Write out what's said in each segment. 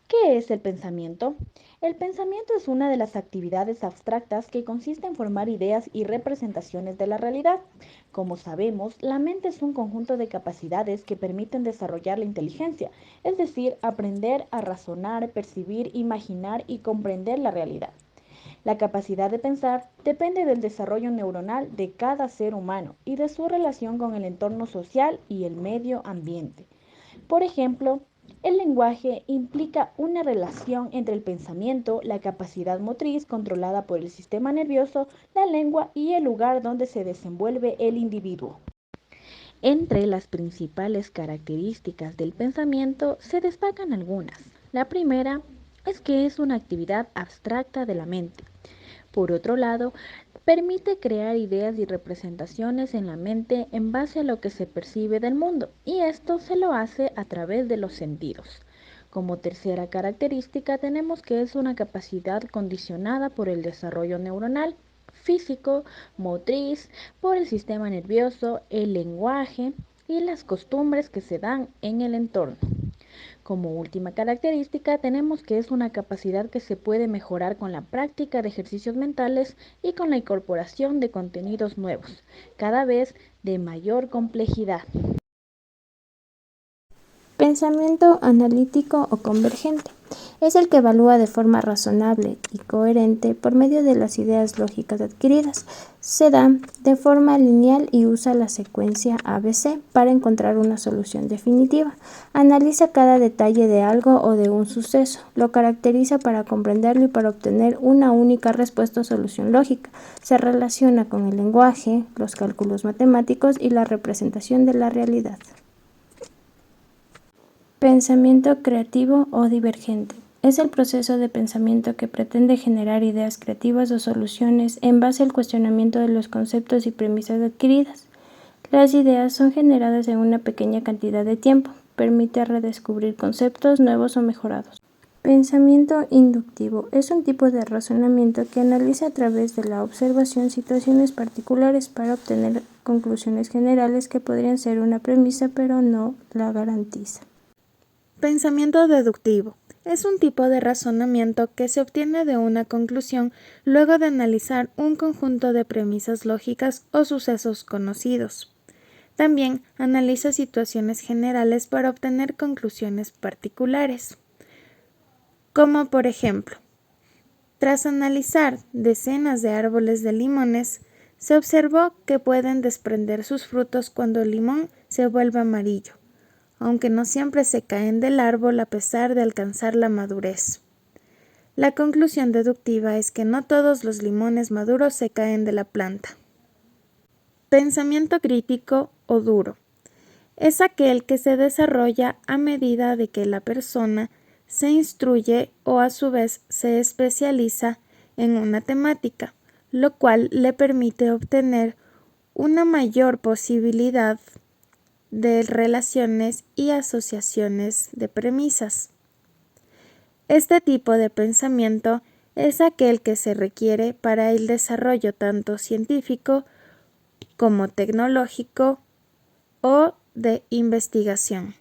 ¿Qué es el pensamiento? El pensamiento es una de las actividades abstractas que consiste en formar ideas y representaciones de la realidad. Como sabemos, la mente es un conjunto de capacidades que permiten desarrollar la inteligencia, es decir, aprender a razonar, percibir, imaginar y comprender la realidad. La capacidad de pensar depende del desarrollo neuronal de cada ser humano y de su relación con el entorno social y el medio ambiente. Por ejemplo, el lenguaje implica una relación entre el pensamiento, la capacidad motriz controlada por el sistema nervioso, la lengua y el lugar donde se desenvuelve el individuo. Entre las principales características del pensamiento se destacan algunas. La primera es que es una actividad abstracta de la mente. Por otro lado, permite crear ideas y representaciones en la mente en base a lo que se percibe del mundo, y esto se lo hace a través de los sentidos. Como tercera característica tenemos que es una capacidad condicionada por el desarrollo neuronal, físico, motriz, por el sistema nervioso, el lenguaje y las costumbres que se dan en el entorno. Como última característica, tenemos que es una capacidad que se puede mejorar con la práctica de ejercicios mentales y con la incorporación de contenidos nuevos, cada vez de mayor complejidad. Pensamiento analítico o convergente. Es el que evalúa de forma razonable y coherente por medio de las ideas lógicas adquiridas. Se da de forma lineal y usa la secuencia ABC para encontrar una solución definitiva. Analiza cada detalle de algo o de un suceso, lo caracteriza para comprenderlo y para obtener una única respuesta o solución lógica. Se relaciona con el lenguaje, los cálculos matemáticos y la representación de la realidad. Pensamiento creativo o divergente. Es el proceso de pensamiento que pretende generar ideas creativas o soluciones en base al cuestionamiento de los conceptos y premisas adquiridas. Las ideas son generadas en una pequeña cantidad de tiempo, permite redescubrir conceptos nuevos o mejorados. Pensamiento inductivo es un tipo de razonamiento que analiza a través de la observación situaciones particulares para obtener conclusiones generales que podrían ser una premisa pero no la garantiza. Pensamiento deductivo. Es un tipo de razonamiento que se obtiene de una conclusión luego de analizar un conjunto de premisas lógicas o sucesos conocidos. También analiza situaciones generales para obtener conclusiones particulares. Como por ejemplo, tras analizar decenas de árboles de limones, se observó que pueden desprender sus frutos cuando el limón se vuelve amarillo, aunque no siempre se caen del árbol a pesar de alcanzar la madurez. La conclusión deductiva es que no todos los limones maduros se caen de la planta. Pensamiento crítico o duro. Es aquel que se desarrolla a medida de que la persona se instruye o a su vez se especializa en una temática, lo cual le permite obtener una mayor posibilidad de relaciones y asociaciones de premisas. Este tipo de pensamiento es aquel que se requiere para el desarrollo tanto científico como tecnológico o de investigación.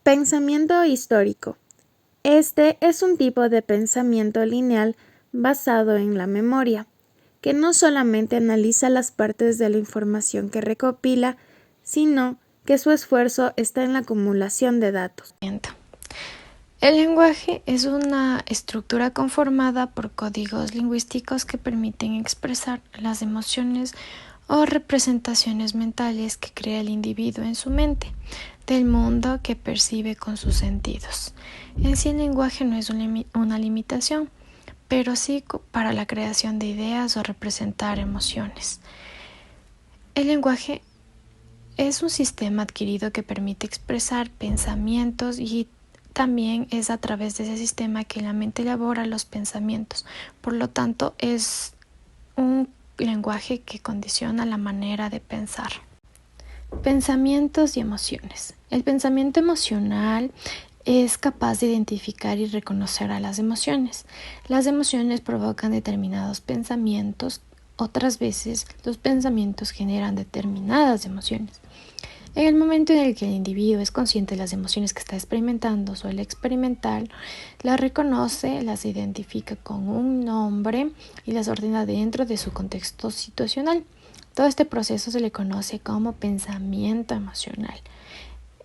Pensamiento histórico. Este es un tipo de pensamiento lineal basado en la memoria, que no solamente analiza las partes de la información que recopila, sino que su esfuerzo está en la acumulación de datos. El lenguaje es una estructura conformada por códigos lingüísticos que permiten expresar las emociones o representaciones mentales que crea el individuo en su mente, del mundo que percibe con sus sentidos. En sí el lenguaje no es una limitación, pero sí para la creación de ideas o representar emociones. El lenguaje es un sistema adquirido que permite expresar pensamientos y también es a través de ese sistema que la mente elabora los pensamientos. Por lo tanto, es un lenguaje que condiciona la manera de pensar. Pensamientos y emociones. El pensamiento emocional es capaz de identificar y reconocer a las emociones. Las emociones provocan determinados pensamientos, otras veces los pensamientos generan determinadas emociones. En el momento en el que el individuo es consciente de las emociones que está experimentando, suele experimentar, las reconoce, las identifica con un nombre y las ordena dentro de su contexto situacional. Todo este proceso se le conoce como pensamiento emocional,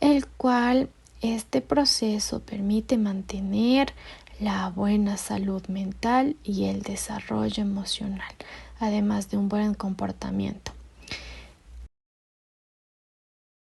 el cual este proceso permite mantener la buena salud mental y el desarrollo emocional, además de un buen comportamiento.